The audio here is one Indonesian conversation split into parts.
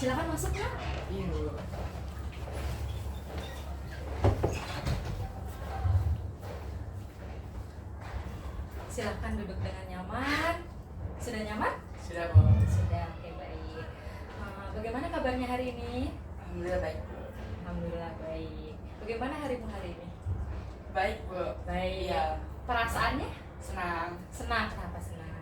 Silakan masuk ya. Iya Bu. Silakan duduk dengan nyaman. Sudah nyaman? Sudah Bu. Sudah, oke baik. Bagaimana kabarnya hari ini? Alhamdulillah baik Bu. Alhamdulillah baik. Bagaimana harimu hari ini? Baik Bu. Baik. Iya. Perasaannya? Senang. Senang. Kenapa senang?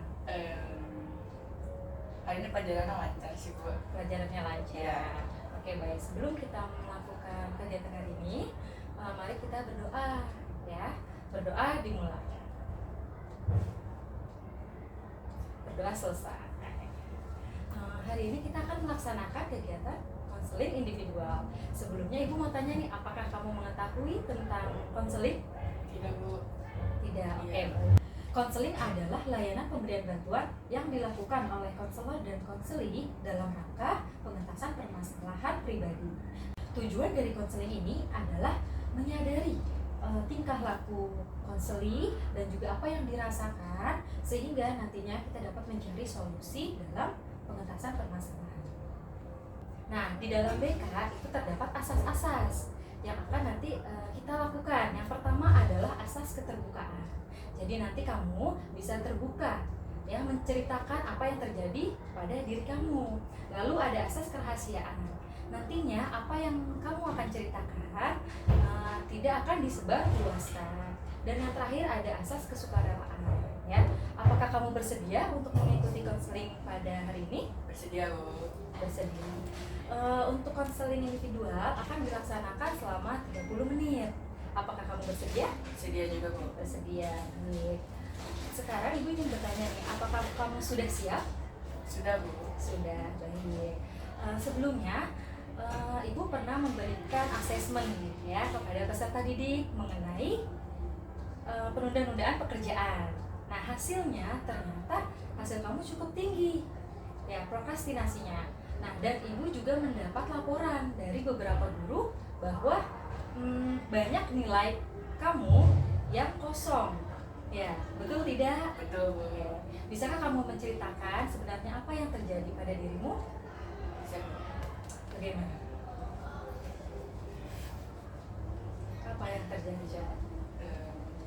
Hari ini pelajarannya lancar sih Bu. Pelajarannya lancar. Iya. Oke baik. Sebelum kita melakukan kegiatan hari ini, mari kita berdoa ya. Berdoa dimulai. Berdoa selesai. Hari ini kita akan melaksanakan kegiatan konseling individual. Sebelumnya Ibu mau tanya nih, apakah kamu mengetahui tentang konseling? Tidak Bu. Tidak. Oke. Iya. Konseling adalah layanan pemberian bantuan yang dilakukan oleh konselor dan konseli dalam rangka pengentasan permasalahan pribadi. Tujuan dari konseling ini adalah menyadari tingkah laku konseli dan juga apa yang dirasakan sehingga nantinya kita dapat mencari solusi dalam pengentasan permasalahan. Nah, di dalam BK itu terdapat asas-asas yang akan nanti kita lakukan. Yang pertama adalah asas keterbukaan. Jadi nanti kamu bisa terbuka ya, menceritakan apa yang terjadi pada diri kamu. Lalu ada asas kerahasiaan. Nantinya apa yang kamu akan ceritakan tidak akan disebarluaskan. Dan yang terakhir ada asas kesukarelaan ya. Apakah kamu bersedia untuk mengikuti konseling pada hari ini? Bersedia Bu. Bersedia. Untuk konseling individual akan dilaksanakan selama 30 menit. Apakah kamu bersedia? Bersedia juga Bu. Bersedia. Baik. Sekarang Ibu ingin bertanya nih, apakah kamu sudah siap? Sudah Bu. Sudah, baik. Sebelumnya Ibu pernah memberikan asesmen ya kepada peserta didik mengenai penunda-nundaan pekerjaan. Nah, hasilnya ternyata hasil kamu cukup tinggi ya, prokrastinasinya. Nah, dan Ibu juga mendapat laporan dari beberapa guru bahwa banyak nilai kamu yang kosong. Ya, betul tidak? Betul Bu. Ya. Bisakah kamu menceritakan sebenarnya apa yang terjadi pada dirimu? Bisa Bu. Bagaimana? Apa yang terjadi, coba?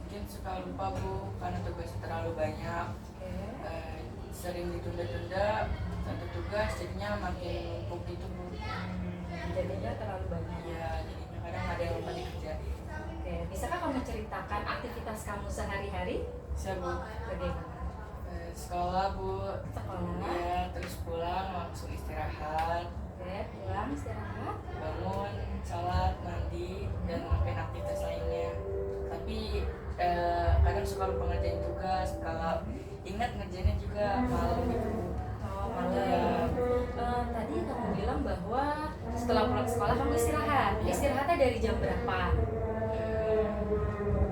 Mungkin suka lupa Bu karena tugasnya terlalu banyak. Oke. Sering ditunda-tunda satu tugas, jadinya makin numpuk gitu Bu. Jadinya terlalu banyak. Iya, jadinya kadang ada yang lupa dikerjain. Oke, bisakah kamu ceritakan aktivitas kamu sehari-hari? Bisa Bu. Bagaimana? Sekolah Bu. Sekolah. Ya, terus pulang langsung istirahat, Oke, pulang istirahat. bangun, sholat, mandi, dan ngelakuin aktivitas lainnya. Tapi kadang suka lupa ngerjain tugas, kalau ingat ngerjainnya juga malam gitu. Oh, malam. Tadi kamu bilang bahwa setelah pulang sekolah kamu istirahat. Iya. Istirahatnya dari jam berapa?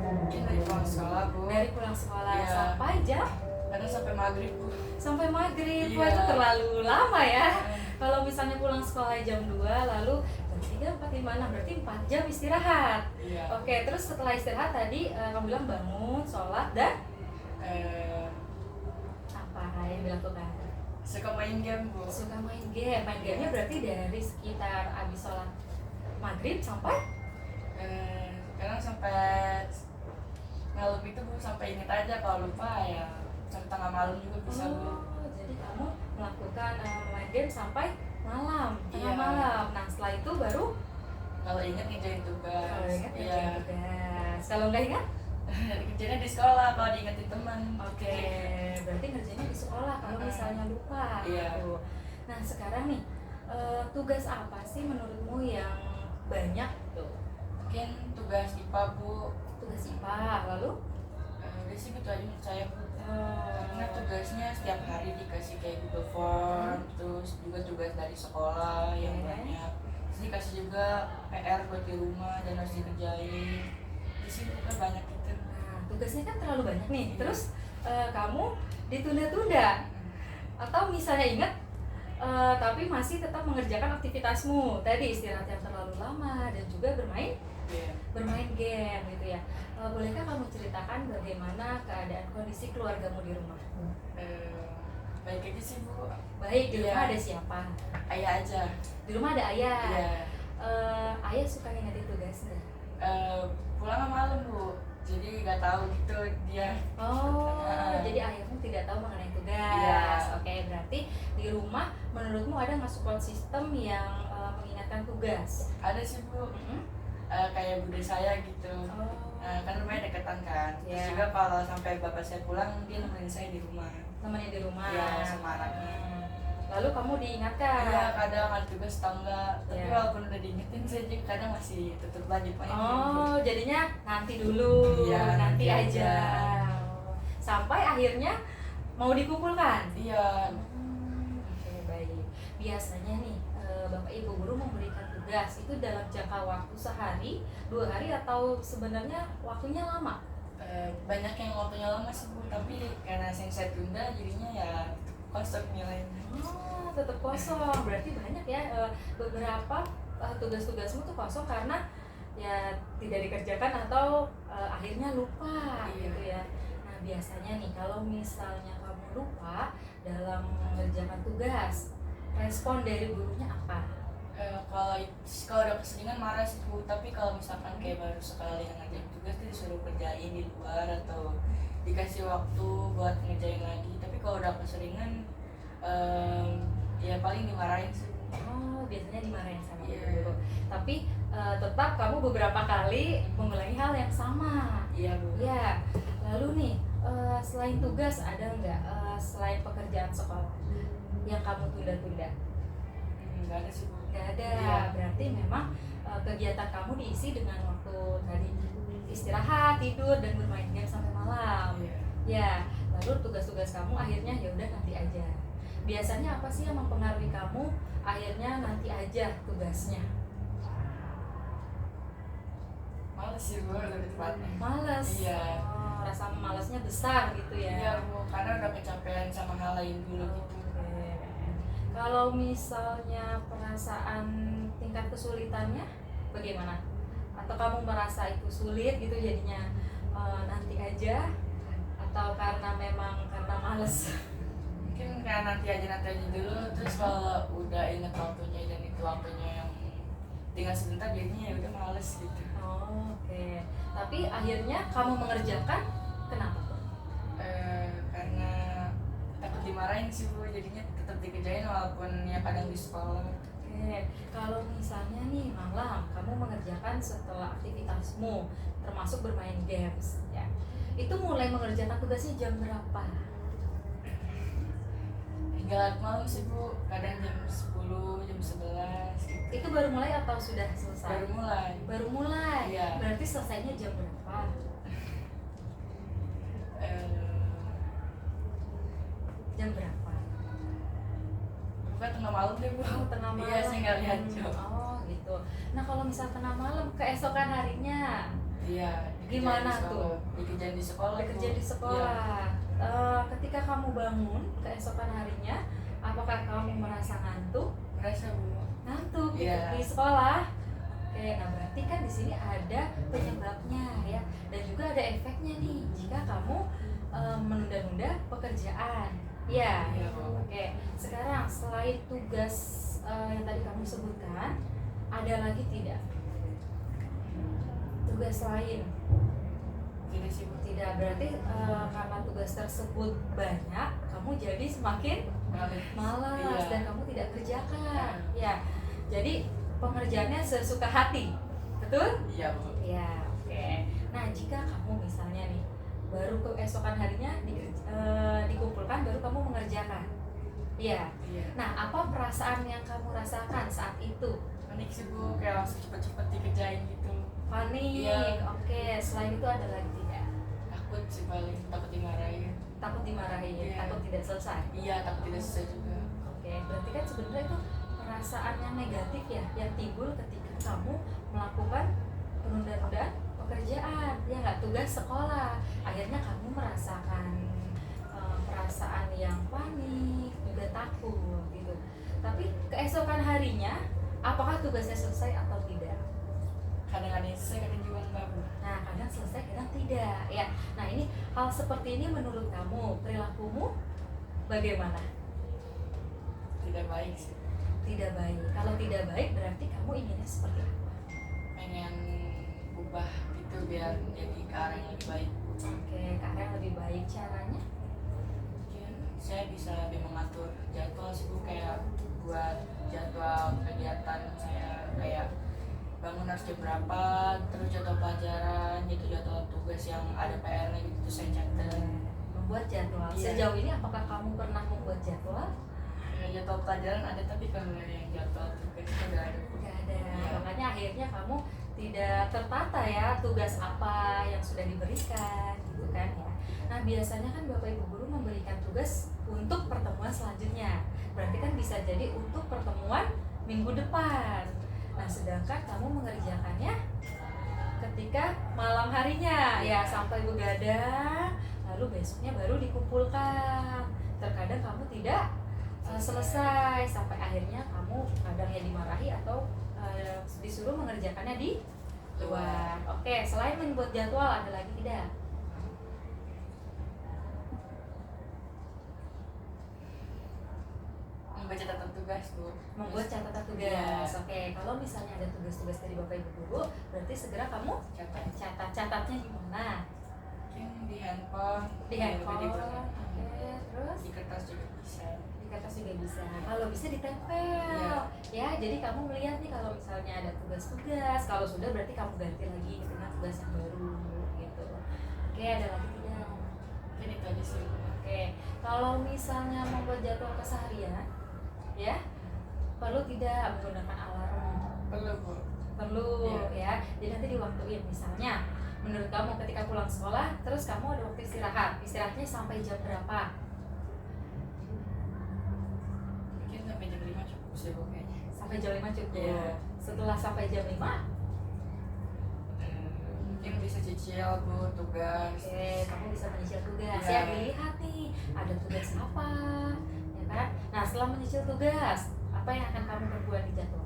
Mungkin dari pulang sekolah Bu. Dari pulang sekolah Iya. sampai jam? Kadang sampai maghrib Bu. Sampai maghrib. Iya. Wah, itu terlalu lama ya. Kalau misalnya pulang sekolah jam 2, lalu jam 3, 4, 5, 6, berarti 4 jam istirahat. Iya. Oke, terus setelah istirahat tadi kamu bilang bangun, sholat, dan apa yang dilakukan? Suka main game Bu. Suka main game. Main gamenya berarti dari sekitar abis sholat maghrib sampai? Kadang sampai malam itu Bu, sampai inget aja, kalau lupa ya sampai tengah malam juga bisa Bu. Oh, jadi kamu melakukan main game sampai malam, tengah Iya. malam. Nah, setelah itu baru Kalau inget ngerjain tugas. kalau ingat Iya. ngerjain tugas. Kalau nggak ingat? Kerjanya di sekolah kalau diingetin teman. Oke, berarti ngerjainnya di sekolah kalau misalnya lupa. Iya. Gitu. Nah, sekarang nih, tugas apa sih menurutmu yang banyak tuh? Mungkin tugas IPA Bu. Tugas IPA, lalu? Udah sih gitu aja menurut saya Bu. Karena tugasnya setiap hari dikasih kayak Google Form, terus juga tugas dari sekolah yang Oke. banyak. Terus dikasih juga PR buat di rumah dan harus dikerjain. Di sini kan banyak gitu. Nah, tugasnya kan terlalu banyak nih. Iya. Terus kamu ditunda-tunda atau misalnya ingat tapi masih tetap mengerjakan aktivitasmu tadi, istirahat yang terlalu lama dan juga bermain game gitu ya. Bolehkah kamu ceritakan bagaimana keadaan kondisi keluargamu di rumah? Baik aja sih Bu. Baik, di rumah Iya. ada siapa? Ayah aja. Di rumah ada ayah. Iya. Ayah suka ngingetin tugas nggak? Pulangnya malam Bu, jadi nggak tahu gitu dia. Oh, Ah. jadi ayahmu tidak tahu mengenai tugas. Iya. Oke, berarti di rumah menurutmu ada nggak support system yang mengingatkan tugas? Ada sih Bu, Mm-mm. kayak bude saya gitu. Oh, Kan rumahnya deketan kan. Terus Iya. juga kalau sampai bapak saya pulang, dia nemenin saya di rumah. temannya di rumah. Iya, sama anaknya. Lalu kamu diingatkan. Iya, kadang ada tugas atau enggak. Tapi Iya. walaupun udah diingetin, saya juga kadang masih tutup lanjut main. Oh, jadinya nanti dulu, Iya, nanti nanti aja. aja. Oh, sampai akhirnya mau dikumpulkan. Iya. Oke, baik. Biasanya nih, Bapak Ibu guru memberikan tugas itu dalam jangka waktu sehari, 2 hari, atau sebenarnya waktunya lama? Banyak yang waktunya lama sih Bu, tapi karena saya tunda jadinya ya kosong nilainya. Oh, tetap kosong. Berarti banyak ya beberapa tugas-tugasmu tuh kosong karena ya tidak dikerjakan atau akhirnya lupa Iya. gitu ya. Nah, biasanya nih kalau misalnya kamu lupa dalam mengerjakan tugas, respon dari gurunya apa? Kalau udah keseringan marah sih Bu, tapi kalau misalkan kayak baru sekali ngerjain tugas tuh disuruh kerjain di luar atau dikasih waktu buat ngerjain lagi. Tapi kalau udah keseringan ya paling dimarahin sih Bu. Oh, biasanya dimarahin sama Iya. guru. Tapi tetap kamu beberapa kali mengulangi hal yang sama. Iya Bu. Ya, lalu nih selain tugas ada nggak selain pekerjaan sekolah yang kamu tunda-tunda? Nggak ada sih Bu. Nggak ada. Iya. Berarti memang kegiatan kamu diisi dengan waktu tadi istirahat, tidur, dan bermain game sampai malam. Iya. Ya, lalu tugas-tugas kamu akhirnya ya udah nanti aja. Biasanya apa sih yang mempengaruhi kamu akhirnya nanti aja tugasnya? Males sih Bu, lebih tepatnya. Males. Iya. Oh, rasa malasnya besar gitu ya. Iya Bu, karena udah kecapean sama hal lain dulu gitu. Oke. Kalau misalnya perasaan tingkat kesulitannya bagaimana? Atau kamu merasa itu sulit gitu jadinya nanti aja, atau karena memang karena males? Mungkin karena nanti aja dulu, terus kalau udah inget waktunya dan itu waktunya yang tinggal sebentar jadinya ya udah males gitu. Oh, oke. Tapi akhirnya kamu mengerjakan, kenapa tuh? Karena takut dimarahin sih Bu, jadinya tetap dikerjain walaupun ya kadang di sekolah. Oke, kalau misalnya nih malam kamu mengerjakan setelah aktivitasmu, termasuk bermain games, ya, itu mulai mengerjakan tugasnya jam berapa? Hingga larut malam sih Bu, kadang jam 10, jam 11 gitu. Itu baru mulai atau sudah selesai? Baru mulai. Baru mulai. Iya. Berarti selesainya jam berapa? Jam berapa? Bukan tengah malam deh Bu. Oh, tengah malam. Iya, saya nggak lihat jam. Oh, gitu. Nah, kalau misal tengah malam, keesokan harinya Iya. Gimana dikerjain di tuh? sekolah. Dikerjain di sekolah. Bu. kerja di Iya. sekolah. Ketika kamu bangun keesokan harinya, apakah kamu merasa ngantuk? Merasa Bu. Ngantuk gitu Iya. di sekolah. Oke, nah berarti kan di sini ada penyebabnya ya, dan juga ada efeknya nih jika kamu menunda-nunda pekerjaan. Ya. Iya, Bu. Oke, sekarang selain tugas yang tadi kamu sebutkan, ada lagi tidak tugas lain? Tidak sih Bu. Tidak, berarti karena tugas tersebut banyak, kamu jadi semakin malas Iya. dan kamu tidak kerjakan. Ya, jadi pengerjaannya sesuka hati, betul? Iya Bu. Ya, oke. Nah, jika kamu misalnya nih baru keesokan harinya dikumpulkan, baru kamu mengerjakan. Iya. Iya. Nah, apa perasaan yang kamu rasakan saat itu? Panik sih Bu, kayak langsung cepet-cepet dikerjain gitu. Panik. Iya. Oke, selain itu ada lagi tidak? Takut sih paling, takut dimarahin. Takut dimarahin, Iya. takut tidak selesai. Iya, takut tidak selesai juga. Oke, berarti kan sebenarnya itu perasaan yang negatif ya, yang timbul ketika kamu melakukan penunda-nundaan pekerjaan, ya nggak, tugas sekolah. Akhirnya kamu merasakan perasaan yang panik, juga takut gitu. Tapi keesokan harinya, apakah tugasnya selesai atau tidak? Kadang-kadang selesai, kadang juga enggak Bu. Nah, kadang selesai, kadang tidak. Ya, nah ini hal seperti ini menurut kamu perilakumu bagaimana? tidak baik sih. Tidak baik. Kalau tidak baik berarti kamu inginnya seperti apa? Pengen ubah gitu biar jadi ke arah yang lebih baik. Oke, ke arah yang lebih baik. Caranya? Mungkin saya bisa lebih mengatur jadwal sih Bu, kayak buat jadwal kegiatan saya, kayak bangun harus jam berapa, terus jadwal pelajaran gitu, jadwal tugas yang ada PR-nya gitu saya catat. Membuat jadwal. Iya. Sejauh ini apakah kamu pernah membuat jadwal? Ya, jadwal pelajaran ada, tapi kalau yang jadwal tugas itu nggak ada. Tidak ada. Iya. Makanya akhirnya kamu tidak tertata ya tugas apa yang sudah diberikan gitu kan ya. Nah biasanya kan Bapak Ibu guru memberikan tugas untuk pertemuan selanjutnya. Berarti kan bisa jadi untuk pertemuan minggu depan. Nah sedangkan kamu mengerjakannya ketika malam harinya ya sampai begadang, lalu besoknya baru dikumpulkan. Terkadang kamu tidak selesai sampai akhirnya kamu kadang ya dimarahi atau disuruh mengerjakannya di luar. Oke, selain membuat jadwal ada lagi tidak? Membaca catatan tugas Bu. Membuat catatan tugas. Iya. Oke, kalau misalnya ada tugas-tugas dari Bapak Ibu guru, berarti segera kamu Catat. catatnya di mana? Mungkin di handphone. Di handphone. Di Oke, terus di kertas juga bisa. di kertas juga bisa. Kalau bisa ditempel. Iya. Ya, jadi kamu melihat nih kalau misalnya ada tugas-tugas, kalau sudah berarti kamu ganti lagi dengan tugas yang baru gitu. Oke, ada lagi tidak? Mungkin itu aja sih. Oke, kalau misalnya membuat jadwal keseharian, ya perlu tidak menggunakan alarm? Perlu Bu. Perlu ya. Jadi nanti diwaktuin misalnya. Menurut kamu ketika pulang sekolah, terus kamu ada waktu istirahat. Istirahatnya sampai jam berapa? Mungkin sampai jam 5 cukup sih Bu kayaknya. Sampai jam 5 cukup. Iya. Setelah sampai jam 5, Mungkin bisa cicil Bu tugas. oke, kamu bisa menyicil tugas. Iya. Ya, dilihat nih, ada tugas apa, ya kan? Nah, setelah menyicil tugas, apa yang akan kamu perbuat di jadwal?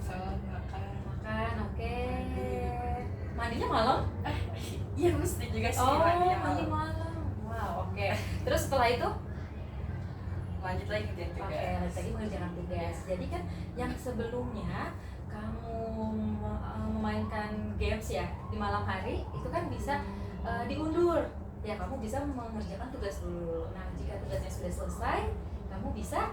Salat makan. Makan, oke. Mandinya malam? Iya mesti juga sih Oh, mandinya mandi malam. malam. Wow, oke. Terus setelah itu? Lanjut lagi kerjaan Oke, tugas. lanjut lagi mengerjakan tugas. Jadi kan yang sebelumnya kamu memainkan games ya di malam hari itu kan bisa diundur. Ya kamu bisa mengerjakan tugas dulu. Nah jika tugasnya sudah selesai, kamu bisa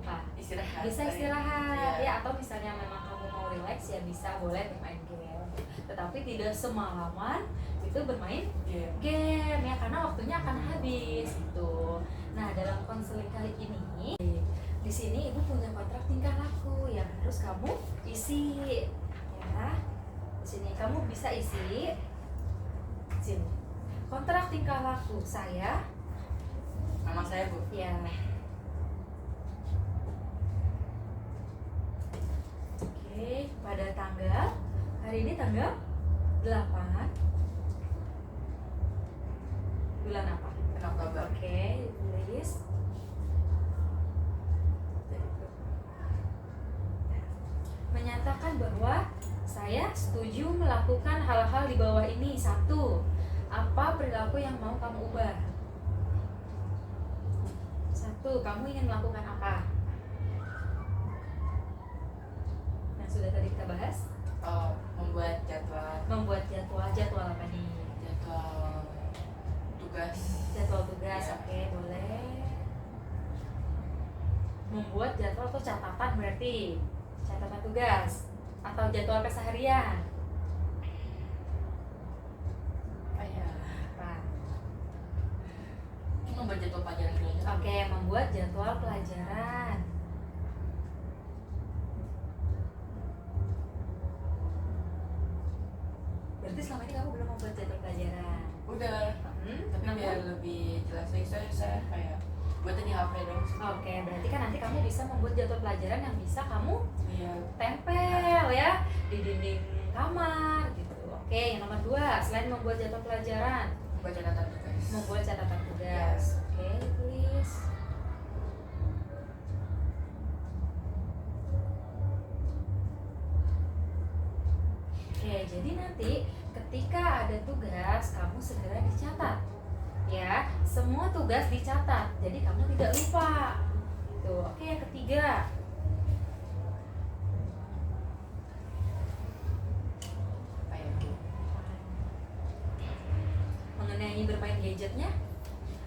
apa? Istirahat. Bisa istirahat Iya. ya atau misalnya memang kamu mau relax ya bisa boleh bermain game. Tetapi tidak semalaman itu bermain Iya. game ya karena waktunya akan habis gitu. Nah dalam konseling kali ini di sini ibu punya kontrak tingkah laku yang harus kamu isi ya. Di sini kamu bisa isi sini kontrak tingkah laku saya Nama saya Bu. ya. Oke pada tanggal hari ini tanggal 8 bulan apa? Oktober. Oke, tulis. Menyatakan bahwa saya setuju melakukan hal-hal di bawah ini. 1. Apa perilaku yang mau kamu ubah? 1. Kamu ingin melakukan apa? Yang sudah tadi kita bahas. Oh, membuat jadwal Jadwal apa nih? jadwal tugas. Jadwal tugas, Ya. oke boleh. Membuat jadwal atau catatan berarti catatan tugas atau jadwal keseharian. Ya. Apa? Membuat jadwal pelajaran dulu aja. Oke, membuat jadwal pelajaran. Berarti selama ini kamu belum membuat jadwal pelajaran. Udah. Tapi Namun- biar lebih jelas lagi saya kayak buatnya di HP dong. Oke, berarti kan nanti kamu bisa membuat jadwal pelajaran yang bisa kamu Iya. tempel ya di dinding kamar gitu. Oke, yang nomor 2, selain membuat jadwal pelajaran, Membuat catatan tugas. membuat catatan tugas. Oke, tulis. Oke, jadi nanti ketika ada tugas kamu segera dicatat Ya, semua tugas dicatat, jadi kamu tidak lupa. Tuh, oke, yang ketiga. Apa ya Bu? Mengenai bermain gadgetnya,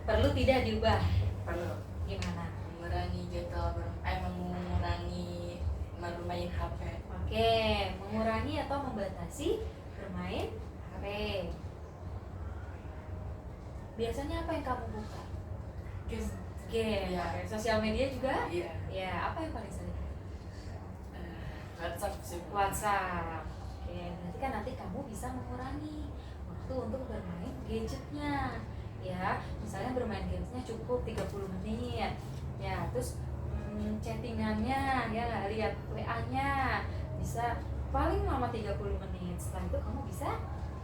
perlu tidak diubah? Perlu Gimana? mengurangi mengurangi bermain HP. Oke, mengurangi atau membatasi bermain HP. Biasanya apa yang kamu buka? Game. Game. Iya. Oke, sosial media juga? Iya. Ya, apa yang paling sering? WhatsApp sih Bu. WhatsApp. Oke, berarti kan nanti kamu bisa mengurangi waktu untuk bermain gadgetnya. Ya, misalnya bermain gamesnya cukup 30 menit. Ya, terus chattingannya, ya lihat WA-nya bisa paling lama 30 menit. Setelah itu kamu bisa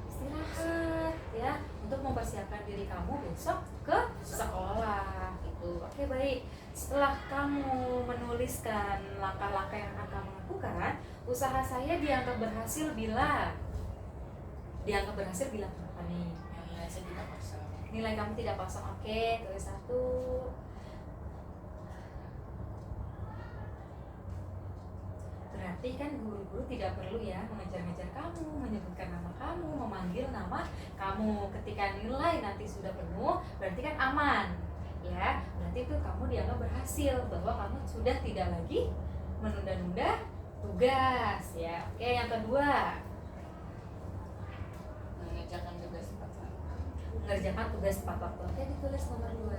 istirahat ya untuk mempersiapkan diri kamu besok ke sekolah gitu. Oke, baik. Setelah kamu menuliskan langkah-langkah yang akan kamu lakukan, usaha saya dianggap berhasil bila apa nih? Yang nilai saya tidak kosong. Nilai kamu tidak kosong. Oke, tulis 1. Berarti kan guru-guru tidak perlu ya mengejar-ngejar kamu, menyebutkan nama kamu, memanggil nama kamu. Ketika nilai nanti sudah penuh, berarti kan aman. Ya, berarti itu kamu dianggap berhasil bahwa kamu sudah tidak lagi menunda-nunda tugas ya. Oke, yang kedua, Mengerjakan tugas tepat waktu. mengerjakan tugas tepat waktu. Oke, ditulis nomor 2.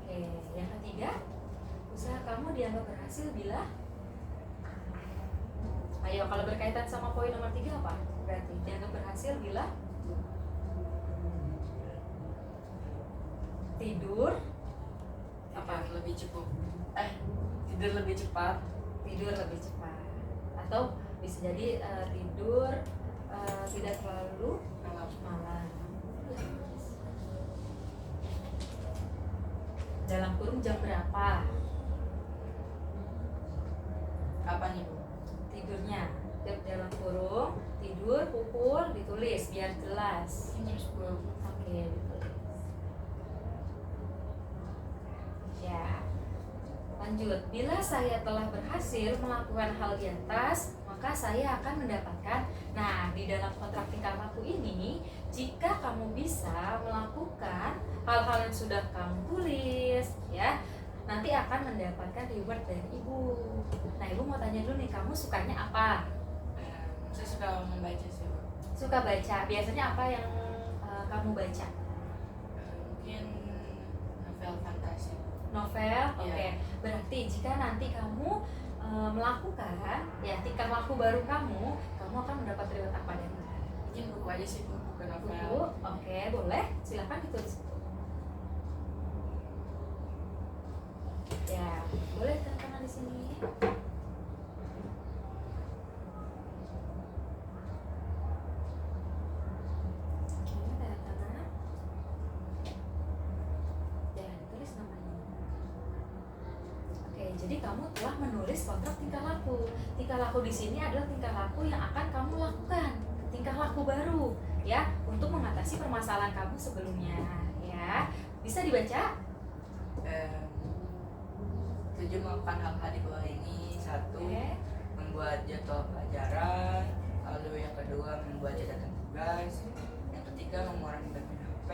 Oke, yang ketiga, usaha kamu dianggap berhasil bila ayo kalau berkaitan sama poin nomor 3 apa? Berarti dianggap berhasil bila tidur apa? Lebih cukup. Tidur lebih cepat. Tidur lebih cepat, atau bisa jadi tidur tidak terlalu malam. Dalam kurung jam berapa Apa nih Bu? tidurnya? Dalam kurung tidur pukul ditulis biar jelas. Jam 10. Oke, ditulis. Ya. Lanjut, bila saya telah berhasil melakukan hal di atas, maka saya akan mendapatkan. Nah, di dalam kontrak tingkah laku ini, jika kamu bisa melakukan hal-hal yang sudah kamu tulis, ya, nanti akan mendapatkan reward dari ibu. Nah, ibu mau tanya dulu nih, kamu sukanya apa? Saya suka membaca sih Bu. Suka baca. Biasanya apa yang kamu baca? Mungkin novel fantasi. Novel, oke. Iya. Berarti jika nanti kamu melakukan ya tingkah laku baru kamu akan mendapat reward apa dari mana? Mungkin buku aja sih Bu, buku novel. Buku, oke, boleh. Silakan ditulis. Ya, boleh tanda tangan di sini. Oke, tanda tangan. Ya, tulis namanya. Oke, jadi kamu telah menulis kontrak tingkah laku. Tingkah laku di sini adalah tingkah laku yang akan kamu lakukan. Tingkah laku baru, ya, untuk mengatasi permasalahan kamu sebelumnya, ya. Bisa dibaca? Tujuh melakukan hal-hal di bawah ini. 1. Oke. Membuat jadwal pelajaran. Lalu yang kedua membuat catatan tugas. Yang ketiga mengurangi bermain HP.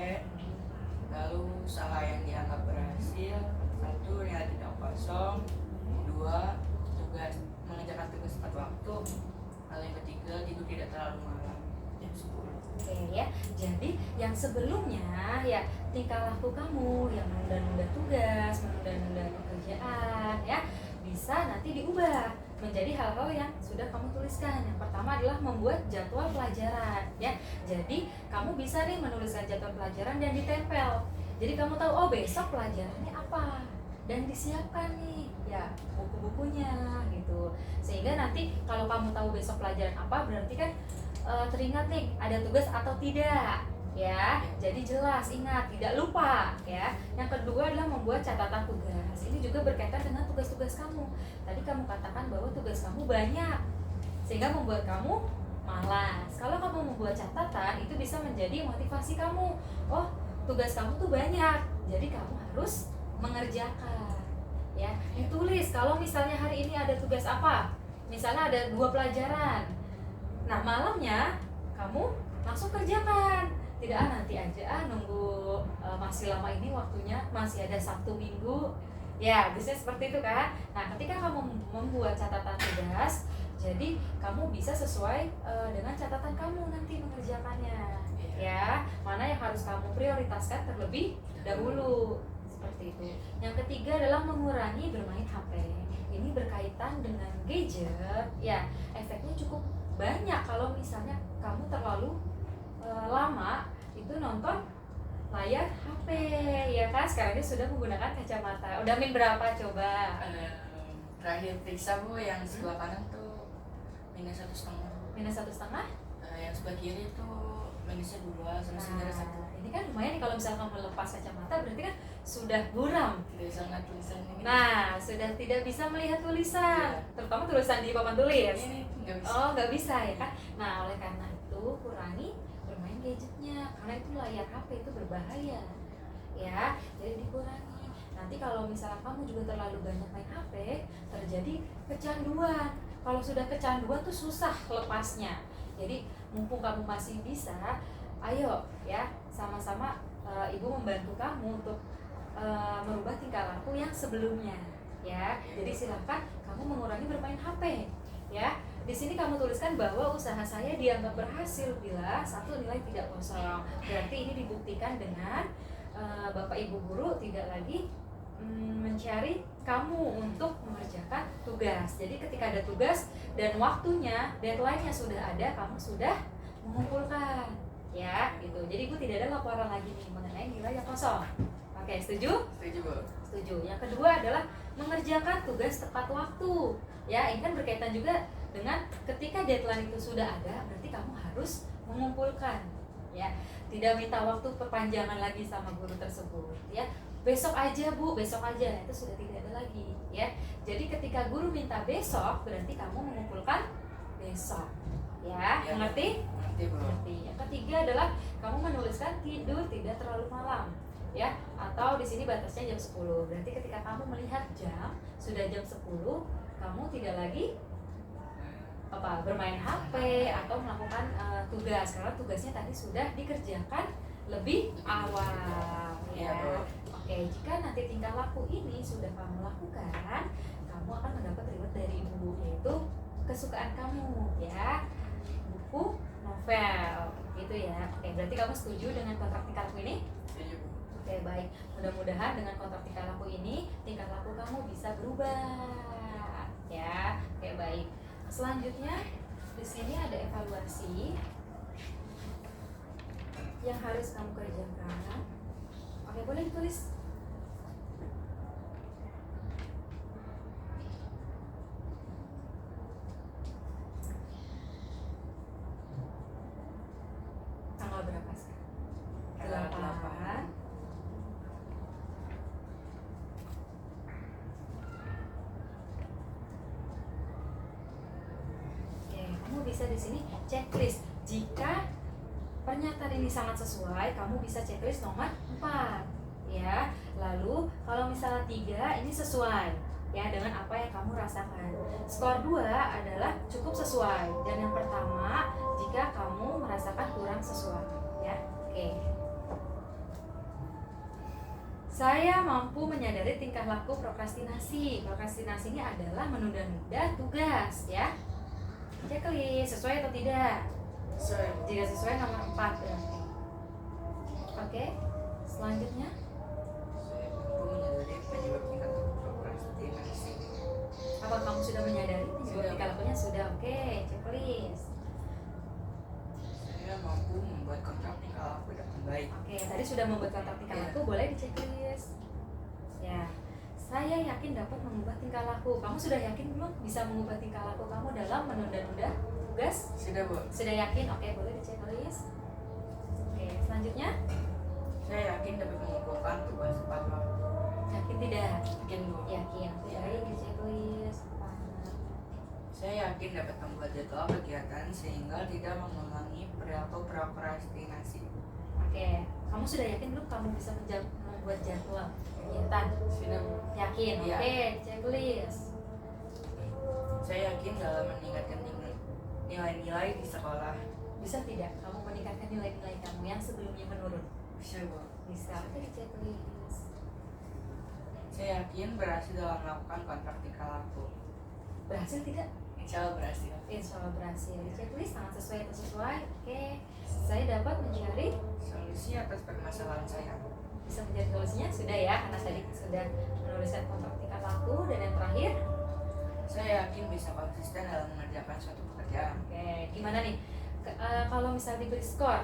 Lalu usaha yang dianggap berhasil. 1. Nilai tidak kosong. 2. Mengerjakan tugas tepat waktu. Lalu yang ketiga tidur tidak terlalu malam. Jam 10. Oke ya, jadi yang sebelumnya ya tingkah laku kamu yang menunda-nunda tugas, menunda-nunda pekerjaan ya bisa nanti diubah menjadi hal-hal yang sudah kamu tuliskan. Yang pertama adalah membuat jadwal pelajaran ya. Jadi kamu bisa nih menuliskan jadwal pelajaran dan ditempel. Jadi kamu tahu oh besok pelajarannya apa dan disiapkan nih ya buku-bukunya gitu. Sehingga nanti kalau kamu tahu besok pelajaran apa berarti kan teringat nih ada tugas atau tidak ya. Jadi jelas, ingat, tidak lupa ya. Yang kedua adalah membuat catatan tugas. Ini juga berkaitan dengan tugas-tugas kamu. Tadi kamu katakan bahwa tugas kamu banyak sehingga membuat kamu malas. Kalau kamu membuat catatan, itu bisa menjadi motivasi kamu. Oh, tugas kamu tuh banyak, jadi kamu harus mengerjakan ya. Ditulis kalau misalnya hari ini ada tugas apa, misalnya ada 2 pelajaran, nah malamnya kamu langsung kerjakan. Tidak nanti aja nunggu masih lama ini waktunya, masih ada Sabtu Minggu ya, biasanya seperti itu kan. Nah ketika kamu membuat catatan tugas, jadi kamu bisa sesuai dengan catatan kamu nanti mengerjakannya ya. Mana yang harus kamu prioritaskan terlebih dahulu, seperti itu. Yang ketiga adalah mengurangi bermain HP. Ini berkaitan dengan gadget ya, efeknya cukup banyak kalau misalnya kamu terlalu lama itu nonton layar HP ya kan. Sekarang ini sudah menggunakan kacamata. Udah min berapa coba? Terakhir periksa Bu, yang sebelah kanan tuh -1,5. -1,5? Yang sebelah kiri tuh minusnya 2 sama sebenarnya 1. Ini kan lumayan nih, kalau misalnya kamu lepas kacamata berarti kan sudah buram. Tidak bisa ngeliat tulisan ini. Nah, sudah tidak bisa melihat tulisan, terutama tulisan di papan tulis. Ini nggak bisa. Oh, nggak bisa ya kan? Nah, oleh karena itu kurangi bermain gadgetnya, karena itu layar HP itu berbahaya. Ya, jadi dikurangi. Nanti kalau misalnya kamu juga terlalu banyak main HP, terjadi kecanduan. Kalau sudah kecanduan tuh susah lepasnya. Jadi mumpung kamu masih bisa, ayo ya sama-sama ibu membantu kamu untuk merubah tingkah laku yang sebelumnya ya. Jadi silakan kamu mengurangi bermain HP ya. Di sini kamu tuliskan bahwa usaha saya dianggap berhasil bila 1 nilai tidak kosong. Berarti ini dibuktikan dengan Bapak Ibu guru tidak lagi mencari kamu untuk mengerjakan tugas. Jadi ketika ada tugas dan waktunya, deadline-nya sudah ada, kamu sudah mengumpulkan ya gitu. Jadi ibu tidak ada laporan lagi nih mengenai nilai yang kosong. Oke, setuju? Setuju Bu. Setuju. Yang kedua adalah mengerjakan tugas tepat waktu ya. Ini kan berkaitan juga dengan ketika deadline itu sudah ada, berarti kamu harus mengumpulkan ya. Tidak minta waktu perpanjangan lagi sama guru tersebut ya. Besok aja Bu, besok aja, itu sudah tidak ada lagi ya. Jadi ketika guru minta besok, berarti kamu mengumpulkan besok ya. Mengerti? Mengerti Bu. Mengerti. Yang ketiga adalah kamu menuliskan tidur tidak terlalu malam ya, atau di sini batasnya jam 10. Berarti ketika kamu melihat jam sudah jam 10, kamu tidak lagi bermain HP atau melakukan tugas, karena tugasnya tadi sudah dikerjakan lebih awal ya. Oke, jika nanti tingkah laku ini sudah kamu lakukan, kamu akan mendapat reward dari ibu, yaitu kesukaan kamu ya, buku novel gitu ya. Oke, berarti kamu setuju dengan kontrak tingkah laku ini? Setuju Bu. Oke, baik. Mudah-mudahan dengan kontrak tingkah laku ini, tingkah laku kamu bisa berubah ya. Oke, baik. Selanjutnya di sini ada evaluasi yang harus kamu kerjakan. Oke, boleh ditulis. Tanggal berapa sekarang? Tanggal 8. Oke, kamu bisa di sini checklist. Jika pernyataan ini sangat sesuai, kamu bisa checklist nomor 4 ya. Lalu kalau misalnya 3 ini sesuai ya dengan apa yang kamu rasakan. Skor 2 adalah cukup sesuai, dan yang pertama jika kamu merasakan kurang sesuai ya. Oke. Saya mampu menyadari tingkah laku prokrastinasi. Prokrastinasi ini adalah menunda-nunda tugas ya. Checklist sesuai atau tidak? Sesuai. Jika sesuai nomor 4 berarti. Oke, selanjutnya Saya mampu menyadari penyebab tingkat prokrastinasi. apa kamu sudah menyadari penyebab Sudah. tingkah lakunya? Sudah. Oke, checklist. Saya mampu membuat kontrak tingkah laku dengan baik. Oke, tadi sudah membuat kontrak tingkah Iya. laku, boleh di checklist ya. Saya yakin dapat mengubah tingkah laku. Kamu sudah yakin belum bisa mengubah tingkah laku kamu dalam menunda-nunda tugas? Sudah Bu. Sudah yakin? Oke, boleh di checklist. Oke, Oke, selanjutnya Saya yakin dapat mengumpulkan tugas tepat waktu. yakin tidak? Yakin Bu. Yakin. Oke, Iya. baik, di checklist. Semangat. Saya yakin dapat membuat jadwal kegiatan sehingga tidak mengulangi perilaku prokrastinasi. Oke, kamu sudah yakin belum kamu bisa membuat jadwal kegiatan? Sudah Bu. Yakin. Iya. Oke, checklist. Saya yakin dalam meningkatkan nilai-nilai di sekolah. Bisa tidak kamu meningkatkan nilai-nilai kamu yang sebelumnya menurun? Bisa Bu. Bisa. Oke, checklist. Saya yakin berhasil dalam melakukan kontrak tingkah laku. Berhasil tidak? Insya Allah berhasil. Insya Allah berhasil. Di checklist sangat sesuai atau sesuai. Oke, saya dapat mencari, Solusi atas permasalahan saya. bisa mencari solusinya sudah ya, karena tadi sudah menuliskan kontrak tingkat laku. Dan yang terakhir, Saya yakin bisa konsisten dalam mengerjakan suatu pekerjaan. oke, gimana nih? Kalau misal diberi skor,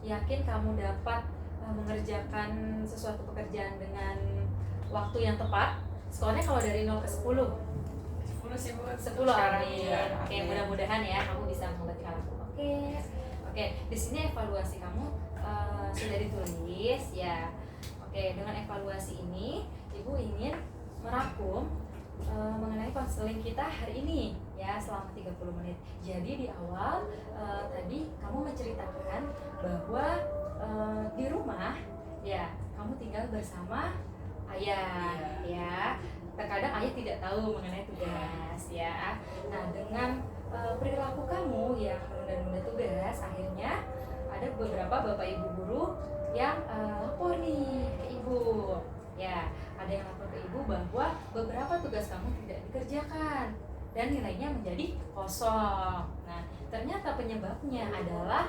yakin kamu dapat mengerjakan sesuatu pekerjaan dengan waktu yang tepat? Skornya kalau dari 0 ke 10, 10 sih Bu. 10 Sekarang, amin. iya, Oke, amin. mudah-mudahan ya kamu bisa membuat laku. Oke, di sini evaluasi kamu sudah ditulis ya. Oke, dengan evaluasi ini Ibu ingin merangkum mengenai konseling kita hari ini ya selama 30 menit. Jadi di awal tadi kamu menceritakan bahwa di rumah ya kamu tinggal bersama ayah ya. Terkadang ayah tidak tahu mengenai tugas ya. Nah, dengan perilaku kamu yang menunda-nunda tugas, akhirnya ada beberapa bapak ibu guru yang lapor nih ke ibu ya. Ada yang lapor ke ibu bahwa beberapa tugas kamu tidak dikerjakan dan nilainya menjadi kosong. Nah, ternyata penyebabnya adalah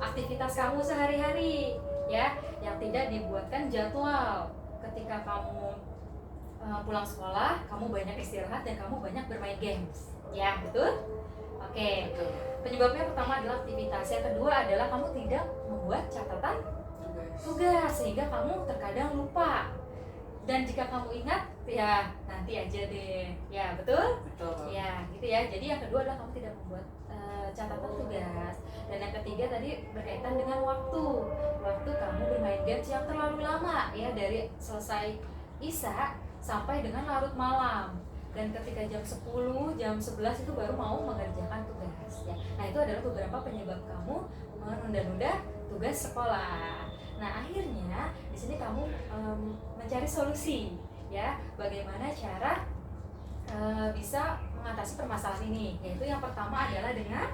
aktivitas kamu sehari-hari ya, yang tidak dibuatkan jadwal. Ketika kamu pulang sekolah, kamu banyak istirahat dan kamu banyak bermain games ya, betul? Oke, Betul. penyebabnya pertama adalah aktivitas, yang kedua adalah kamu tidak membuat catatan tugas sehingga kamu terkadang lupa. Dan jika kamu ingat, ya nanti aja deh. Ya, betul? Betul. Ya, gitu ya. Jadi yang kedua adalah kamu tidak membuat catatan tugas. Dan yang ketiga tadi berkaitan dengan waktu. Waktu kamu bermain games yang terlalu lama ya, dari selesai isya sampai dengan larut malam. Dan ketika jam 10, jam 11 itu baru mau mengerjakan tugas ya. Nah, itu adalah beberapa penyebab kamu menunda-nunda tugas sekolah. Nah, akhirnya di sini kamu mencari solusi ya, bagaimana cara bisa mengatasi permasalahan ini. Yaitu yang pertama adalah dengan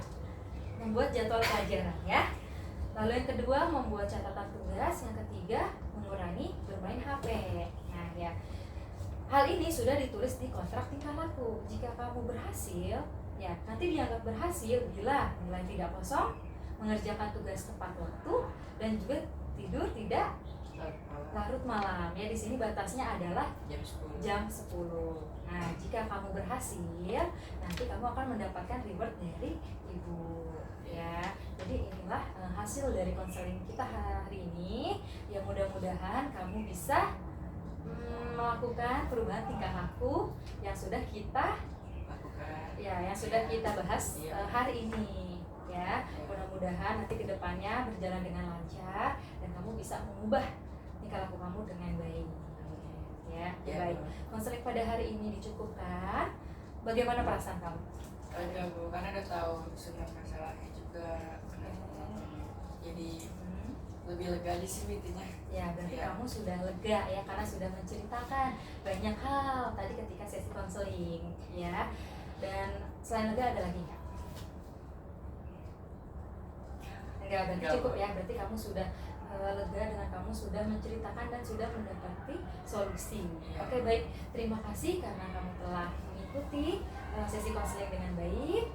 membuat jadwal pelajaran ya. Lalu yang kedua membuat catatan tugas, yang ketiga mengurangi bermain HP. Nah, ya. Hal ini sudah ditulis di kontrak tingkah laku. Jika kamu berhasil, ya nanti dianggap berhasil bila nilai tidak kosong, mengerjakan tugas tepat waktu, dan juga tidur tidak larut malam. Ya, di sini batasnya adalah Jam 10. jam 10. Nah, jika kamu berhasil, nanti kamu akan mendapatkan reward dari ibu ya. Jadi inilah hasil dari konseling kita hari ini. Ya, mudah-mudahan kamu bisa melakukan perubahan tingkah laku yang sudah kita Lakukan. ya yang sudah kita bahas Iya. hari ini ya. Mudah-mudahan nanti kedepannya berjalan dengan lancar dan kamu bisa mengubah tingkah laku kamu dengan baik ya. Ya, Baik, konseling pada hari ini dicukupkan. Bagaimana perasaan kamu? Ada Bu, karena udah tahu semua masalahnya juga. Jadi lebih lega aja sih intinya. Ya, berarti Ya. kamu sudah lega ya, karena sudah menceritakan banyak hal tadi ketika sesi konseling ya. Dan selain lega ada lagi nggak? Enggak, berarti Enggak, cukup Bu. ya. Berarti kamu sudah lega dengan kamu sudah menceritakan dan sudah mendapati solusi. Ya. Oke, baik. Terima kasih karena kamu telah mengikuti sesi konseling dengan baik.